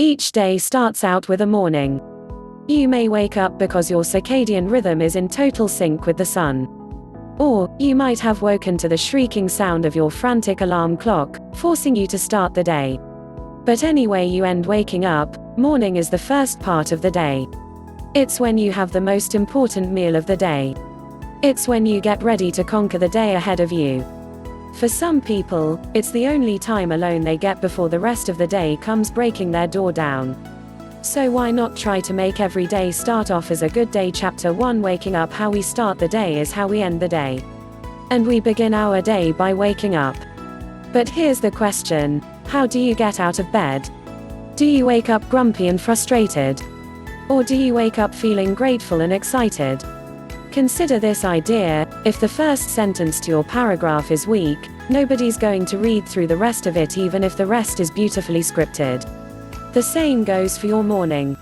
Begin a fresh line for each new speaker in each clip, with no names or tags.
Each day starts out with a morning. You may wake up because your circadian rhythm is in total sync with the sun. Or, you might have woken to the shrieking sound of your frantic alarm clock, forcing you to start the day. But anyway you end waking up, morning is the first part of the day. It's when you have the most important meal of the day. It's when you get ready to conquer the day ahead of you. For some people, it's the only time alone they get before the rest of the day comes breaking their door down. So why not try to make every day start off as a good day? Chapter 1 Waking up. How we start the day is how we end the day. And we begin our day by waking up. But here's the question: how do you get out of bed? Do you wake up grumpy and frustrated? Or do you wake up feeling grateful and excited? Consider this idea: if the first sentence to your paragraph is weak, nobody's going to read through the rest of it even if the rest is beautifully scripted. The same goes for your morning.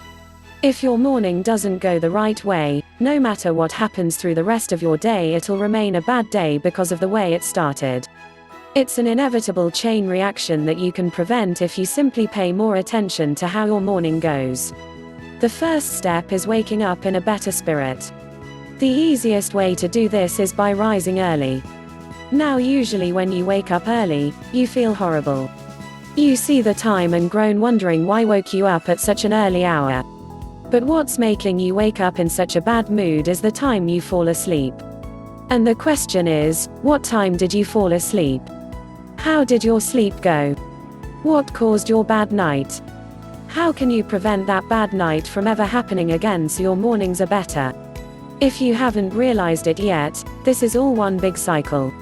If your morning doesn't go the right way, no matter what happens through the rest of your day, it'll remain a bad day because of the way it started. It's an inevitable chain reaction that you can prevent if you simply pay more attention to how your morning goes. The first step is waking up in a better spirit. The easiest way to do this is by rising early. Now usually when you wake up early, you feel horrible. You see the time and groan wondering why woke you up at such an early hour. But what's making you wake up in such a bad mood is the time you fall asleep. And the question is, what time did you fall asleep? How did your sleep go? What caused your bad night? How can you prevent that bad night from ever happening again so your mornings are better? If you haven't realized it yet, this is all one big cycle.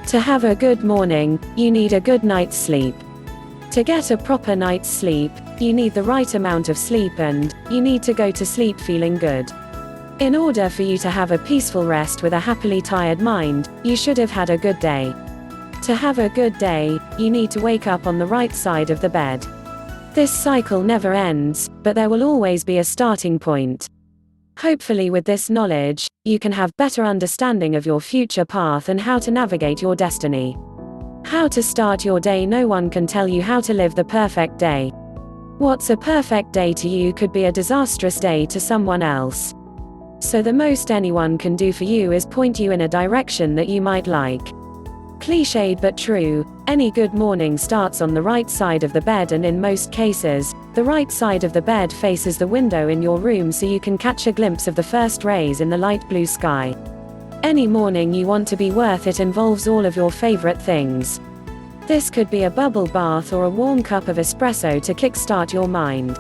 To have a good morning, you need a good night's sleep. To get a proper night's sleep, you need the right amount of sleep and you need to go to sleep feeling good. In order for you to have a peaceful rest with a happily tired mind, you should have had a good day. To have a good day, you need to wake up on the right side of the bed. This cycle never ends, but there will always be a starting point. Hopefully with this knowledge, you can have better understanding of your future path and how to navigate your destiny. How to start your day. No one can tell you how to live the perfect day. What's a perfect day to you could be a disastrous day to someone else. So the most anyone can do for you is point you in a direction that you might like. Cliched but true, any good morning starts on the right side of the bed, and in most cases, the right side of the bed faces the window in your room so you can catch a glimpse of the first rays in the light blue sky. Any morning you want to be worth it involves all of your favorite things. This could be a bubble bath or a warm cup of espresso to kickstart your mind.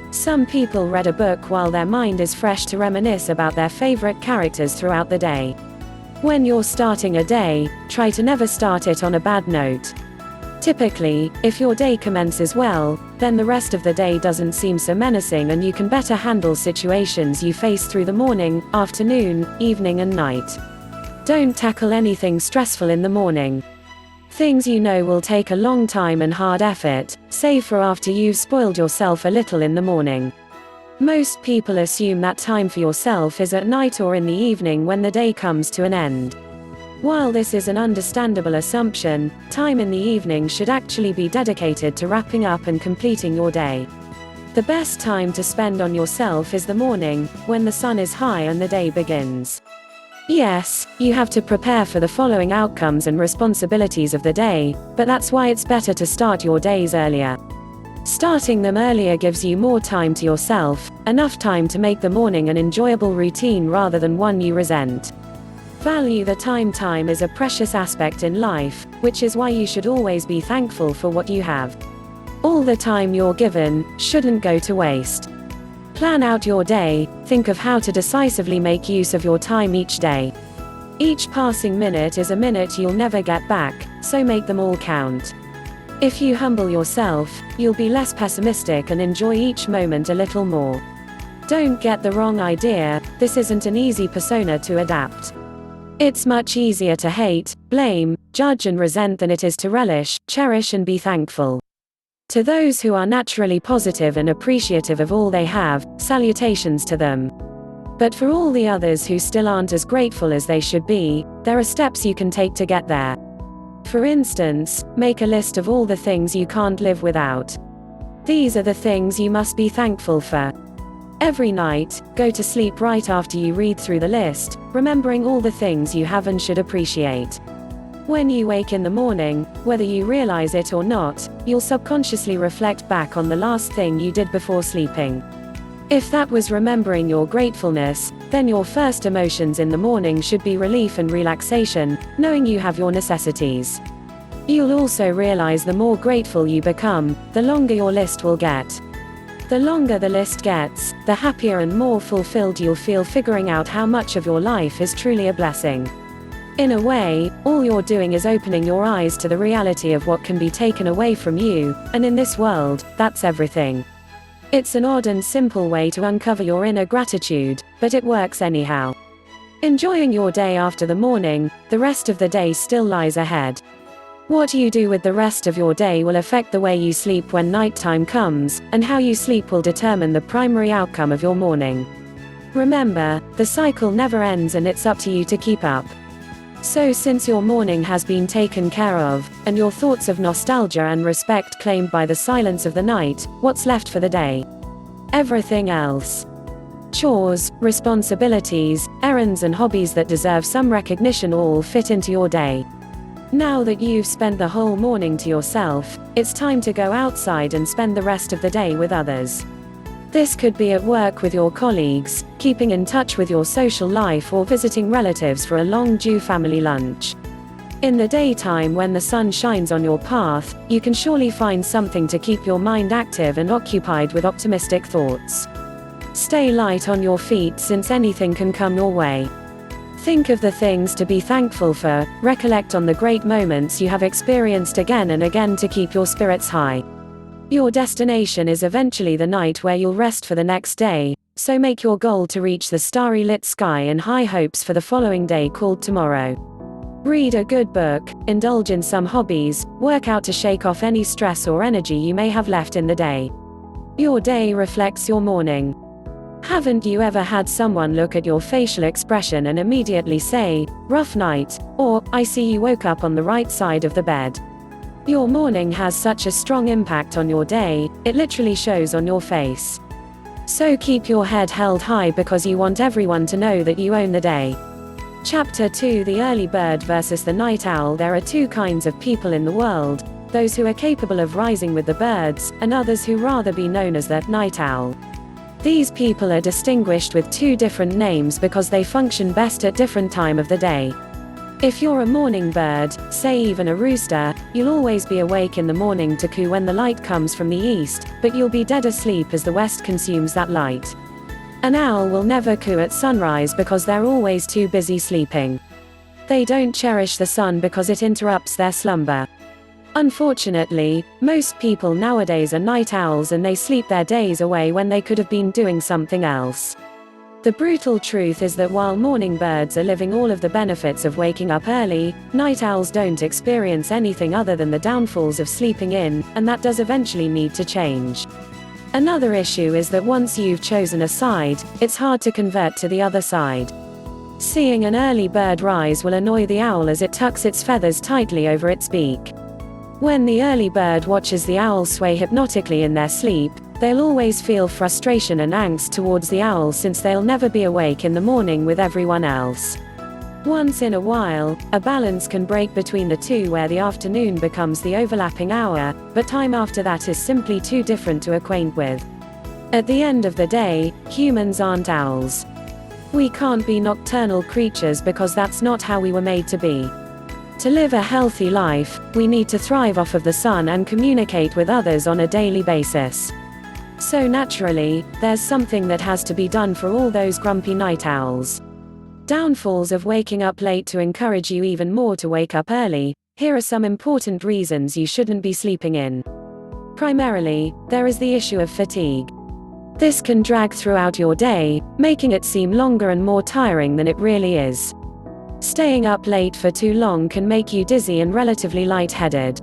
Some people read a book while their mind is fresh to reminisce about their favorite characters throughout the day. When you're starting a day, try to never start it on a bad note. Typically, if your day commences well, then the rest of the day doesn't seem so menacing and you can better handle situations you face through the morning, afternoon, evening and night. Don't tackle anything stressful in the morning. Things you know will take a long time and hard effort, save for after you've spoiled yourself a little in the morning. Most people assume that time for yourself is at night or in the evening when the day comes to an end. While this is an understandable assumption, time in the evening should actually be dedicated to wrapping up and completing your day. The best time to spend on yourself is the morning, when the sun is high and the day begins. Yes, you have to prepare for the following outcomes and responsibilities of the day, but that's why it's better to start your days earlier. Starting them earlier gives you more time to yourself, enough time to make the morning an enjoyable routine rather than one you resent. Value the time. Time is a precious aspect in life, which is why you should always be thankful for what you have. All the time you're given shouldn't go to waste. Plan out your day, think of how to decisively make use of your time each day. Each passing minute is a minute you'll never get back, so make them all count. If you humble yourself, you'll be less pessimistic and enjoy each moment a little more. Don't get the wrong idea, this isn't an easy persona to adapt. It's much easier to hate, blame, judge and resent than it is to relish, cherish and be thankful. To those who are naturally positive and appreciative of all they have, salutations to them. But for all the others who still aren't as grateful as they should be, there are steps you can take to get there. For instance, make a list of all the things you can't live without. These are the things you must be thankful for. Every night, go to sleep right after you read through the list, remembering all the things you have and should appreciate. When you wake in the morning, whether you realize it or not, you'll subconsciously reflect back on the last thing you did before sleeping. If that was remembering your gratefulness, then your first emotions in the morning should be relief and relaxation, knowing you have your necessities. You'll also realize the more grateful you become, the longer your list will get. The longer the list gets, the happier and more fulfilled you'll feel figuring out how much of your life is truly a blessing. In a way, all you're doing is opening your eyes to the reality of what can be taken away from you, and in this world, that's everything. It's an odd and simple way to uncover your inner gratitude, but it works anyhow. Enjoying your day after the morning, the rest of the day still lies ahead. What you do with the rest of your day will affect the way you sleep when nighttime comes, and how you sleep will determine the primary outcome of your morning. Remember, the cycle never ends and it's up to you to keep up. So since your morning has been taken care of, and your thoughts of nostalgia and respect claimed by the silence of the night, what's left for the day? Everything else. Chores, responsibilities, errands and hobbies that deserve some recognition all fit into your day. Now that you've spent the whole morning to yourself, it's time to go outside and spend the rest of the day with others. This could be at work with your colleagues, keeping in touch with your social life, or visiting relatives for a long-due family lunch. In the daytime when the sun shines on your path, you can surely find something to keep your mind active and occupied with optimistic thoughts. Stay light on your feet since anything can come your way. Think of the things to be thankful for, recollect on the great moments you have experienced again and again to keep your spirits high. Your destination is eventually the night where you'll rest for the next day, so make your goal to reach the starry lit sky and high hopes for the following day called tomorrow. Read a good book, indulge in some hobbies, work out to shake off any stress or energy you may have left in the day. Your day reflects your morning. Haven't you ever had someone look at your facial expression and immediately say, "Rough night," or "I see you woke up on the right side of the bed"? Your morning has such a strong impact on your day, it literally shows on your face. So keep your head held high because you want everyone to know that you own the day. Chapter 2: The Early Bird versus the Night Owl. There are two kinds of people in the world: those who are capable of rising with the birds, and others who rather be known as the night owl. These people are distinguished with two different names because they function best at different time of the day. If you're a morning bird, say even a rooster, you'll always be awake in the morning to coo when the light comes from the east, but you'll be dead asleep as the west consumes that light. An owl will never coo at sunrise because they're always too busy sleeping. They don't cherish the sun because it interrupts their slumber. Unfortunately, most people nowadays are night owls and they sleep their days away when they could have been doing something else. The brutal truth is that while morning birds are living all of the benefits of waking up early, night owls don't experience anything other than the downfalls of sleeping in, and that does eventually need to change. Another issue is that once you've chosen a side, it's hard to convert to the other side. Seeing an early bird rise will annoy the owl as it tucks its feathers tightly over its beak. When the early bird watches the owl sway hypnotically in their sleep, they'll always feel frustration and angst towards the owl since they'll never be awake in the morning with everyone else. Once in a while, a balance can break between the two where the afternoon becomes the overlapping hour, but time after that is simply too different to acquaint with. At the end of the day, humans aren't owls. We can't be nocturnal creatures because that's not how we were made to be. To live a healthy life, we need to thrive off of the sun and communicate with others on a daily basis. So naturally, there's something that has to be done for all those grumpy night owls. Downfalls of waking up late. To encourage you even more to wake up early, here are some important reasons you shouldn't be sleeping in. Primarily, there is the issue of fatigue. This can drag throughout your day, making it seem longer and more tiring than it really is. Staying up late for too long can make you dizzy and relatively lightheaded.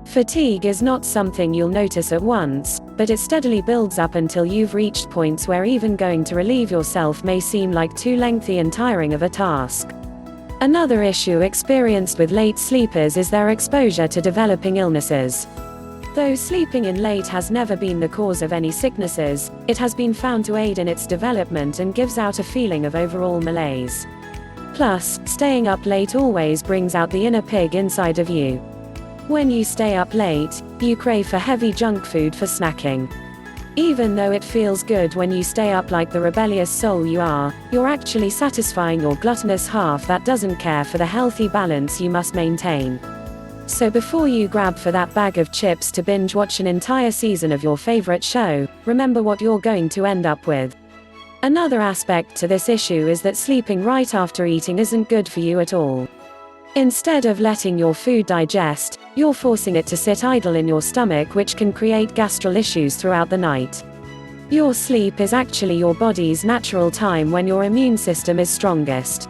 Fatigue is not something you'll notice at once, but it steadily builds up until you've reached points where even going to relieve yourself may seem like too lengthy and tiring of a task. Another issue experienced with late sleepers is their exposure to developing illnesses. Though sleeping in late has never been the cause of any sicknesses, it has been found to aid in its development and gives out a feeling of overall malaise. Plus, staying up late always brings out the inner pig inside of you. When you stay up late, you crave for heavy junk food for snacking. Even though it feels good when you stay up like the rebellious soul you are, you're actually satisfying your gluttonous half that doesn't care for the healthy balance you must maintain. So before you grab for that bag of chips to binge watch an entire season of your favorite show, remember what you're going to end up with. Another aspect to this issue is that sleeping right after eating isn't good for you at all. Instead of letting your food digest, you're forcing it to sit idle in your stomach, which can create gastral issues throughout the night. Your sleep is actually your body's natural time when your immune system is strongest.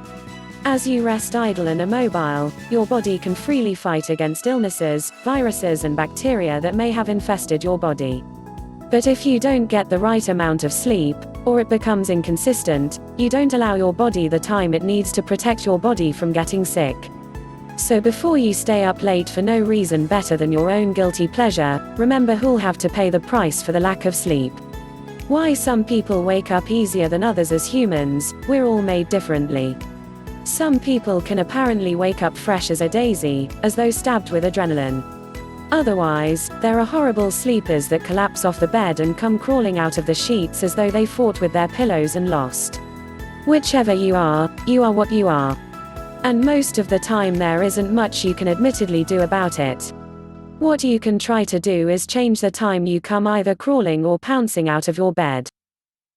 As you rest idle and immobile, your body can freely fight against illnesses, viruses and bacteria that may have infested your body. But if you don't get the right amount of sleep, or it becomes inconsistent, you don't allow your body the time it needs to protect your body from getting sick. So before you stay up late for no reason better than your own guilty pleasure, remember who'll have to pay the price for the lack of sleep. Why some people wake up easier than others as humans, we're all made differently. Some people can apparently wake up fresh as a daisy, as though stabbed with adrenaline. Otherwise, there are horrible sleepers that collapse off the bed and come crawling out of the sheets as though they fought with their pillows and lost. Whichever you are what you are. And most of the time there isn't much you can admittedly do about it. What you can try to do is change the time you come either crawling or pouncing out of your bed.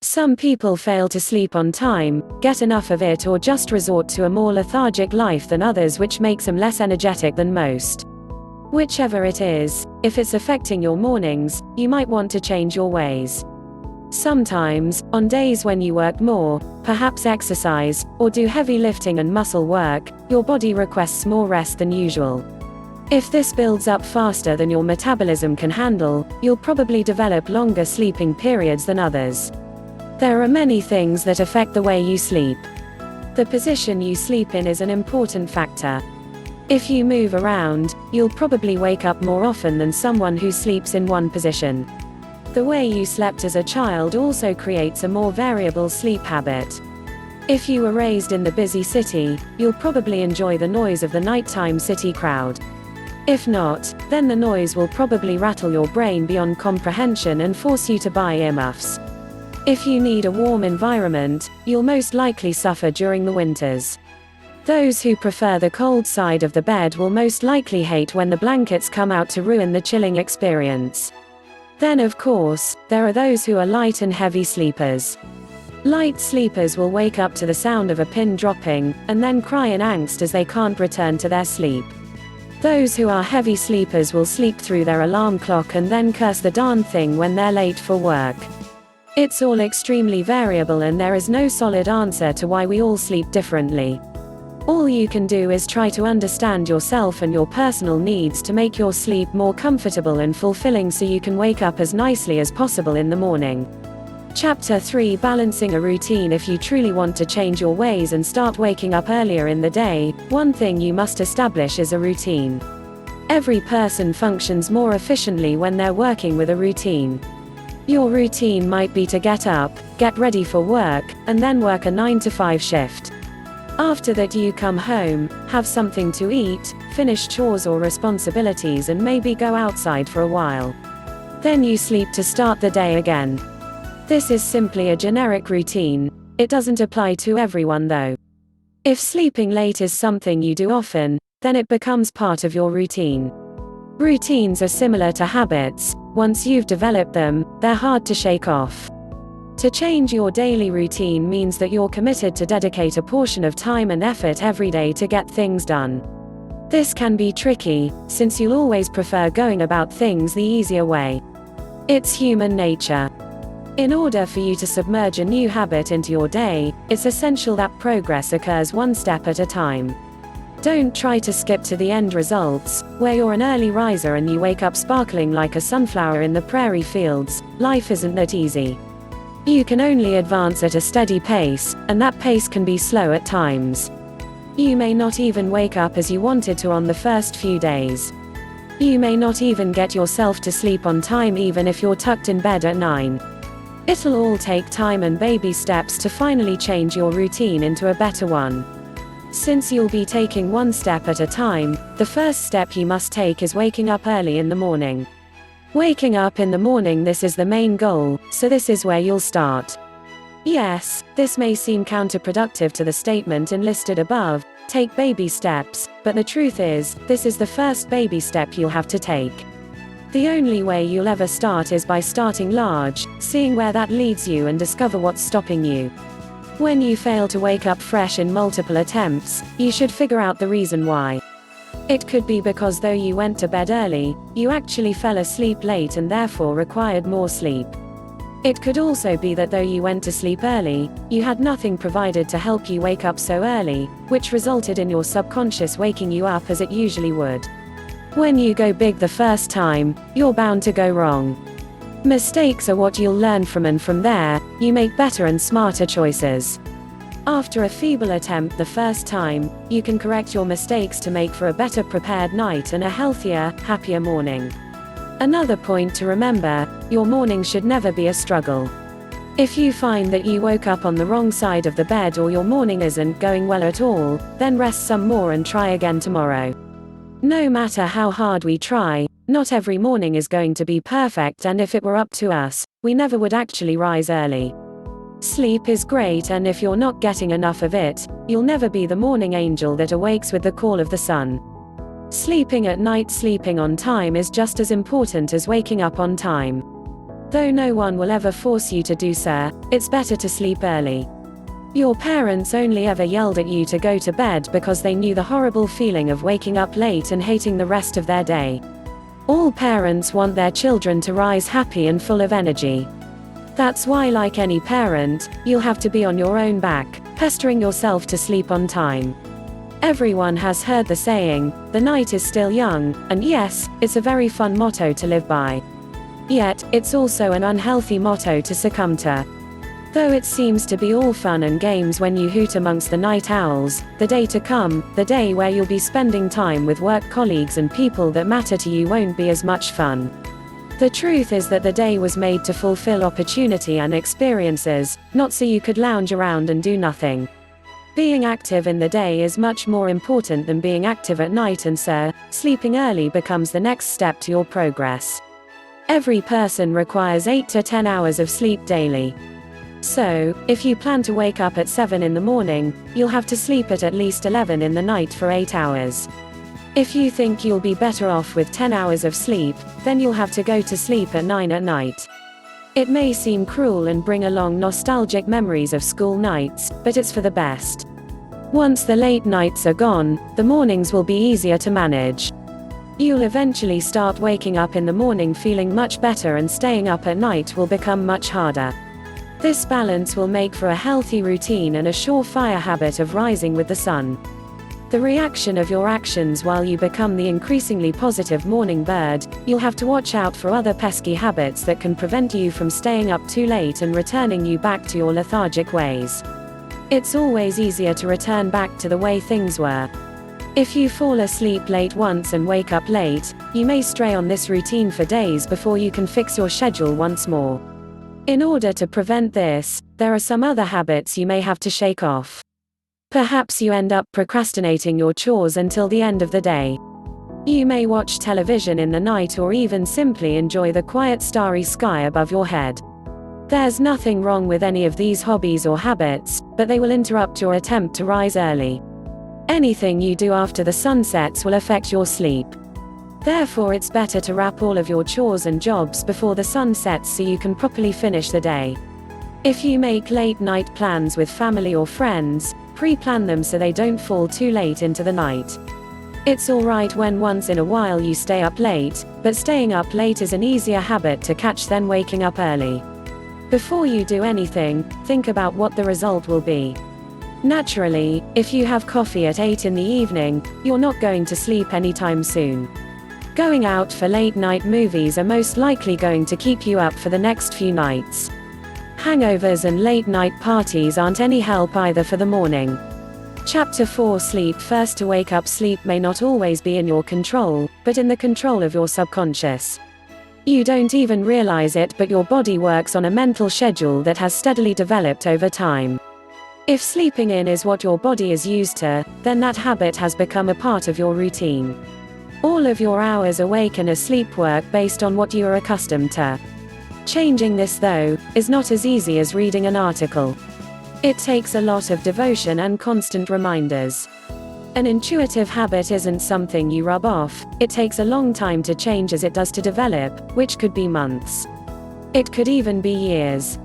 Some people fail to sleep on time, get enough of it, or just resort to a more lethargic life than others, which makes them less energetic than most. Whichever it is, if it's affecting your mornings, you might want to change your ways. Sometimes, on days when you work more, perhaps exercise, or do heavy lifting and muscle work, your body requests more rest than usual. If this builds up faster than your metabolism can handle, you'll probably develop longer sleeping periods than others. There are many things that affect the way you sleep. The position you sleep in is an important factor. If you move around, you'll probably wake up more often than someone who sleeps in one position. The way you slept as a child also creates a more variable sleep habit. If you were raised in the busy city, you'll probably enjoy the noise of the nighttime city crowd. If not, then the noise will probably rattle your brain beyond comprehension and force you to buy earmuffs. If you need a warm environment, you'll most likely suffer during the winters. Those who prefer the cold side of the bed will most likely hate when the blankets come out to ruin the chilling experience. Then of course, there are those who are light and heavy sleepers. Light sleepers will wake up to the sound of a pin dropping, and then cry in angst as they can't return to their sleep. Those who are heavy sleepers will sleep through their alarm clock and then curse the darn thing when they're late for work. It's all extremely variable, and there is no solid answer to why we all sleep differently. All you can do is try to understand yourself and your personal needs to make your sleep more comfortable and fulfilling so you can wake up as nicely as possible in the morning. Chapter 3: Balancing a routine. If you truly want to change your ways and start waking up earlier in the day, one thing you must establish is a routine. Every person functions more efficiently when they're working with a routine. Your routine might be to get up, get ready for work, and then work a 9-to-5 shift. After that you come home, have something to eat, finish chores or responsibilities, and maybe go outside for a while. Then you sleep to start the day again. This is simply a generic routine. It doesn't apply to everyone though. If sleeping late is something you do often, then it becomes part of your routine. Routines are similar to habits. Once you've developed them, they're hard to shake off. To change your daily routine means that you're committed to dedicate a portion of time and effort every day to get things done. This can be tricky, since you'll always prefer going about things the easier way. It's human nature. In order for you to submerge a new habit into your day, it's essential that progress occurs one step at a time. Don't try to skip to the end results, where you're an early riser and you wake up sparkling like a sunflower in the prairie fields. Life isn't that easy. You can only advance at a steady pace, and that pace can be slow at times. You may not even wake up as you wanted to on the first few days. You may not even get yourself to sleep on time even if you're tucked in bed at 9. It'll all take time and baby steps to finally change your routine into a better one. Since you'll be taking one step at a time, the first step you must take is waking up early in the morning. Waking up in the morning, this is the main goal, so this is where you'll start. Yes, this may seem counterproductive to the statement enlisted above, take baby steps, but the truth is, this is the first baby step you'll have to take. The only way you'll ever start is by starting large, seeing where that leads you and discover what's stopping you. When you fail to wake up fresh in multiple attempts, you should figure out the reason why. It could be because though you went to bed early, you actually fell asleep late and therefore required more sleep. It could also be that though you went to sleep early, you had nothing provided to help you wake up so early, which resulted in your subconscious waking you up as it usually would. When you go big the first time, you're bound to go wrong. Mistakes are what you'll learn from, and from there, you make better and smarter choices. After a feeble attempt the first time, you can correct your mistakes to make for a better prepared night and a healthier, happier morning. Another point to remember, your morning should never be a struggle. If you find that you woke up on the wrong side of the bed or your morning isn't going well at all, then rest some more and try again tomorrow. No matter how hard we try, not every morning is going to be perfect, and if it were up to us, we never would actually rise early. Sleep is great, and if you're not getting enough of it, you'll never be the morning angel that awakes with the call of the sun. Sleeping at night, sleeping on time is just as important as waking up on time. Though no one will ever force you to do so, it's better to sleep early. Your parents only ever yelled at you to go to bed because they knew the horrible feeling of waking up late and hating the rest of their day. All parents want their children to rise happy and full of energy. That's why, like any parent, you'll have to be on your own back, pestering yourself to sleep on time. Everyone has heard the saying, "The night is still young," and yes, it's a very fun motto to live by. Yet, it's also an unhealthy motto to succumb to. Though it seems to be all fun and games when you hoot amongst the night owls, the day to come, the day where you'll be spending time with work colleagues and people that matter to you, won't be as much fun. The truth is that the day was made to fulfill opportunity and experiences, not so you could lounge around and do nothing. Being active in the day is much more important than being active at night, and so, sleeping early becomes the next step to your progress. Every person requires 8 to 10 hours of sleep daily. So, if you plan to wake up at 7 in the morning, you'll have to sleep at least 11 in the night for 8 hours. If you think you'll be better off with 10 hours of sleep, then you'll have to go to sleep at 9 at night. It may seem cruel and bring along nostalgic memories of school nights, but it's for the best. Once the late nights are gone, the mornings will be easier to manage. You'll eventually start waking up in the morning feeling much better, and staying up at night will become much harder. This balance will make for a healthy routine and a surefire habit of rising with the sun. The reaction of your actions while you become the increasingly positive morning bird, you'll have to watch out for other pesky habits that can prevent you from staying up too late and returning you back to your lethargic ways. It's always easier to return back to the way things were. If you fall asleep late once and wake up late, you may stray on this routine for days before you can fix your schedule once more. In order to prevent this, there are some other habits you may have to shake off. Perhaps you end up procrastinating your chores until the end of the day. You may watch television in the night, or even simply enjoy the quiet starry sky above your head. There's nothing wrong with any of these hobbies or habits, but they will interrupt your attempt to rise early. Anything you do after the sun sets will affect your sleep. Therefore, it's better to wrap all of your chores and jobs before the sun sets so you can properly finish the day. If you make late night plans with family or friends, pre-plan them so they don't fall too late into the night. It's alright when once in a while you stay up late, but staying up late is an easier habit to catch than waking up early. Before you do anything, think about what the result will be. Naturally, if you have coffee at 8 in the evening, you're not going to sleep anytime soon. Going out for late night movies are most likely going to keep you up for the next few nights. Hangovers and late night parties aren't any help either for the morning. Chapter 4 Sleep. First, to wake up. Sleep may not always be in your control, but in the control of your subconscious. You don't even realize it, but your body works on a mental schedule that has steadily developed over time. If sleeping in is what your body is used to, then that habit has become a part of your routine. All of your hours awake and asleep work based on what you are accustomed to. Changing this, though, is not as easy as reading an article. It takes a lot of devotion and constant reminders. An intuitive habit isn't something you rub off. It takes a long time to change, as it does to develop, which could be months. It could even be years.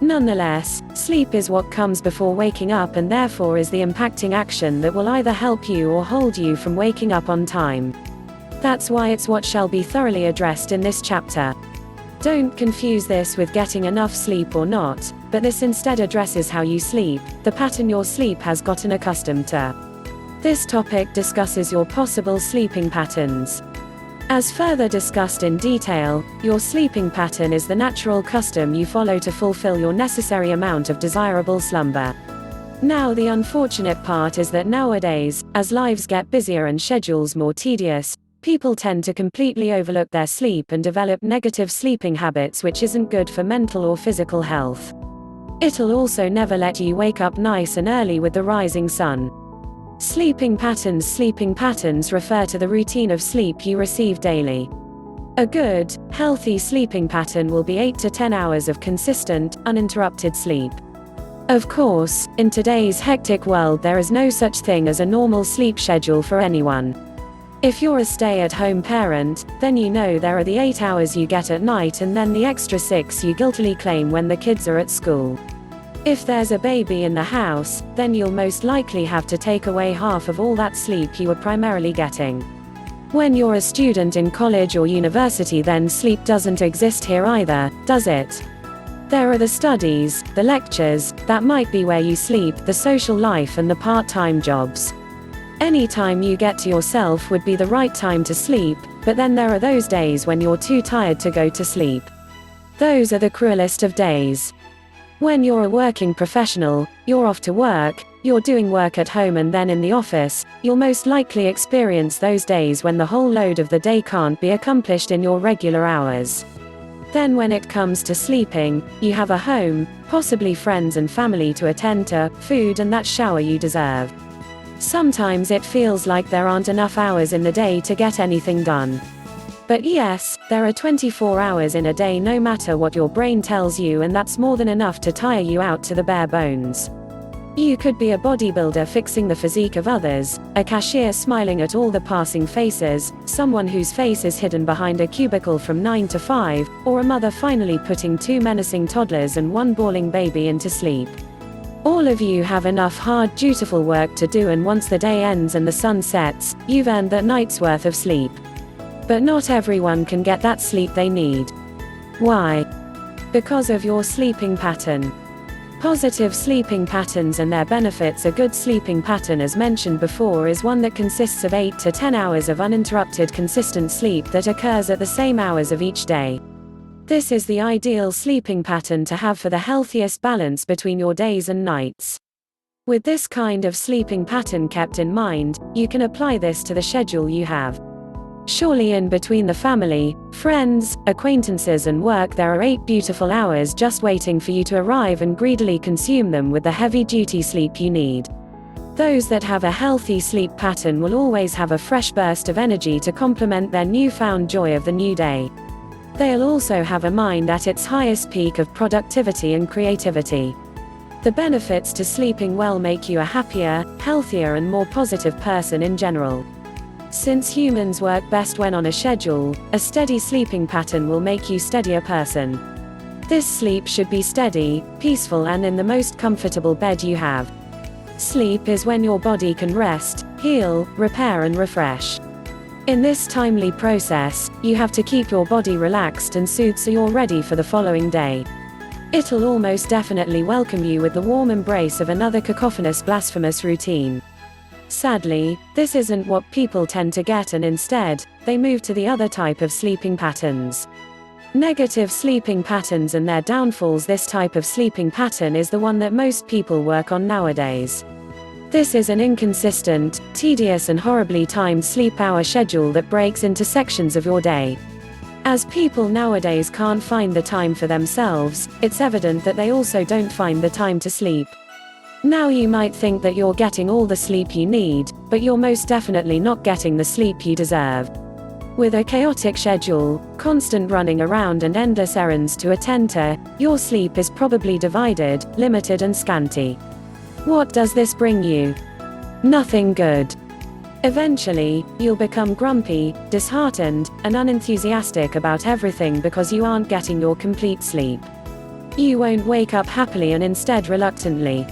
Nonetheless, sleep is what comes before waking up, and therefore is the impacting action that will either help you or hold you from waking up on time. That's why it's what shall be thoroughly addressed in this chapter. Don't confuse this with getting enough sleep or not, but this instead addresses how you sleep, the pattern your sleep has gotten accustomed to. This topic discusses your possible sleeping patterns. As further discussed in detail, your sleeping pattern is the natural custom you follow to fulfill your necessary amount of desirable slumber. Now, the unfortunate part is that nowadays, as lives get busier and schedules more tedious, people tend to completely overlook their sleep and develop negative sleeping habits, which isn't good for mental or physical health. It'll also never let you wake up nice and early with the rising sun. Sleeping patterns. Sleeping patterns refer to the routine of sleep you receive daily. A good, healthy sleeping pattern will be 8 to 10 hours of consistent, uninterrupted sleep. Of course, in today's hectic world, there is no such thing as a normal sleep schedule for anyone. If you're a stay-at-home parent, then you know there are the 8 hours you get at night and then the extra 6 you guiltily claim when the kids are at school. If there's a baby in the house, then you'll most likely have to take away half of all that sleep you were primarily getting. When you're a student in college or university, then sleep doesn't exist here either, does it? There are the studies, the lectures, that might be where you sleep, the social life and the part-time jobs. Any time you get to yourself would be the right time to sleep, but then there are those days when you're too tired to go to sleep. Those are the cruelest of days. When you're a working professional, you're off to work, you're doing work at home and then in the office, you'll most likely experience those days when the whole load of the day can't be accomplished in your regular hours. Then when it comes to sleeping, you have a home, possibly friends and family to attend to, food and that shower you deserve. Sometimes it feels like there aren't enough hours in the day to get anything done. But yes, there are 24 hours in a day no matter what your brain tells you, and that's more than enough to tire you out to the bare bones. You could be a bodybuilder fixing the physique of others, a cashier smiling at all the passing faces, someone whose face is hidden behind a cubicle from 9 to 5, or a mother finally putting 2 menacing toddlers and 1 bawling baby into sleep. All of you have enough hard, dutiful work to do, and once the day ends and the sun sets, you've earned that night's worth of sleep. But not everyone can get that sleep they need. Why? Because of your sleeping pattern. Positive sleeping patterns and their benefits. A good sleeping pattern, as mentioned before, is one that consists of 8 to 10 hours of uninterrupted consistent sleep that occurs at the same hours of each day. This is the ideal sleeping pattern to have for the healthiest balance between your days and nights. With this kind of sleeping pattern kept in mind, you can apply this to the schedule you have. Surely in between the family, friends, acquaintances and work there are 8 beautiful hours just waiting for you to arrive and greedily consume them with the heavy-duty sleep you need. Those that have a healthy sleep pattern will always have a fresh burst of energy to complement their newfound joy of the new day. They'll also have a mind at its highest peak of productivity and creativity. The benefits to sleeping well make you a happier, healthier and more positive person in general. Since humans work best when on a schedule, a steady sleeping pattern will make you a steadier person. This sleep should be steady, peaceful and in the most comfortable bed you have. Sleep is when your body can rest, heal, repair and refresh. In this timely process, you have to keep your body relaxed and soothed so you're ready for the following day. It'll almost definitely welcome you with the warm embrace of another cacophonous, blasphemous routine. Sadly, this isn't what people tend to get, and instead, they move to the other type of sleeping patterns. Negative sleeping patterns and their downfalls. This type of sleeping pattern is the one that most people work on nowadays. This is an inconsistent, tedious and horribly timed sleep hour schedule that breaks into sections of your day. As people nowadays can't find the time for themselves, it's evident that they also don't find the time to sleep. Now you might think that you're getting all the sleep you need, but you're most definitely not getting the sleep you deserve. With a chaotic schedule, constant running around and endless errands to attend to, your sleep is probably divided, limited and scanty. What does this bring you? Nothing good. Eventually, you'll become grumpy, disheartened, and unenthusiastic about everything because you aren't getting your complete sleep. You won't wake up happily and instead reluctantly.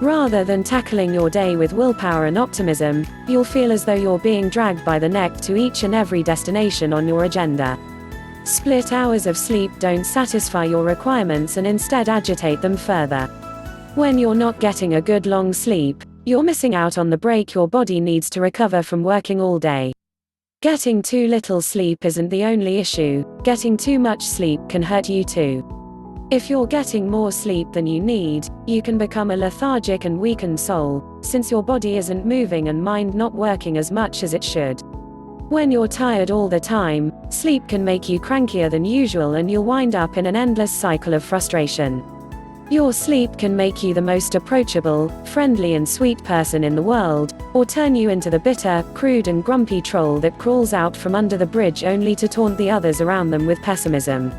Rather than tackling your day with willpower and optimism, you'll feel as though you're being dragged by the neck to each and every destination on your agenda. Split hours of sleep don't satisfy your requirements and instead agitate them further. When you're not getting a good long sleep, you're missing out on the break your body needs to recover from working all day. Getting too little sleep isn't the only issue, getting too much sleep can hurt you too. If you're getting more sleep than you need, you can become a lethargic and weakened soul, since your body isn't moving and mind not working as much as it should. When you're tired all the time, sleep can make you crankier than usual and you'll wind up in an endless cycle of frustration. Your sleep can make you the most approachable, friendly and sweet person in the world, or turn you into the bitter, crude and grumpy troll that crawls out from under the bridge only to taunt the others around them with pessimism.